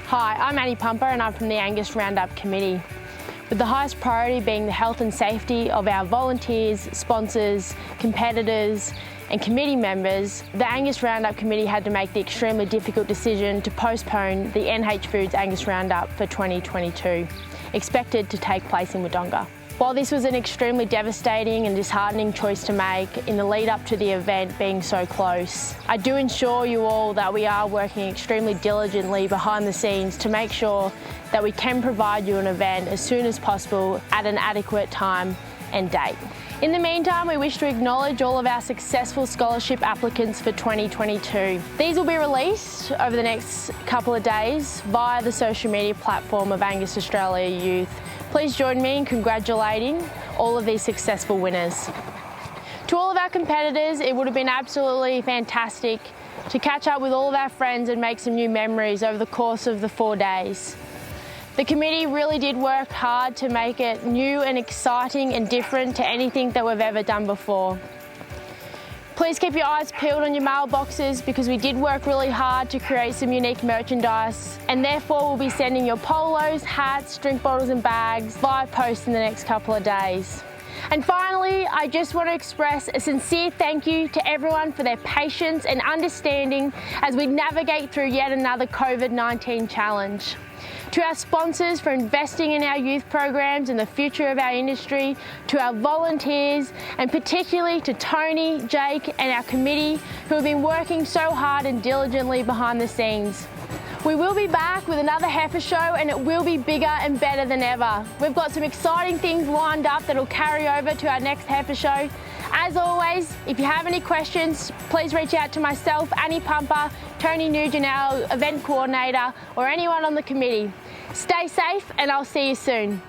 Hi, I'm Annie Pumper and I'm from the Angus Roundup Committee. With the highest priority being the health and safety of our volunteers, sponsors, competitors and committee members, the Angus Roundup Committee had to make the extremely difficult decision to postpone the NH Foods Angus Roundup for 2022, expected to take place in Wodonga. While this was an extremely devastating and disheartening choice to make in the lead up to the event being so close, I do assure you all that we are working extremely diligently behind the scenes to make sure that we can provide you an event as soon as possible at an adequate time and date. In the meantime, we wish to acknowledge all of our successful scholarship applicants for 2022. These will be released over the next couple of days via the social media platform of Angus Australia Youth. Please join me in congratulating all of these successful winners. To all of our competitors, it would have been absolutely fantastic to catch up with all of our friends and make some new memories over the course of the 4 days. The committee really did work hard to make it new and exciting and different to anything that we've ever done before. Please keep your eyes peeled on your mailboxes because we did work really hard to create some unique merchandise, and therefore we'll be sending your polos, hats, drink bottles and bags via post in the next couple of days. And finally, I just want to express a sincere thank you to everyone for their patience and understanding as we navigate through yet another COVID-19 challenge. To our sponsors for investing in our youth programs and the future of our industry, to our volunteers, and particularly to Tony, Jake and our committee who have been working so hard and diligently behind the scenes. We will be back with another heifer show and it will be bigger and better than ever. We've got some exciting things lined up that will carry over to our next heifer show. As always, if you have any questions, please reach out to myself, Annie Pumper, Tony Nugent, our event coordinator, or anyone on the committee. Stay safe and I'll see you soon.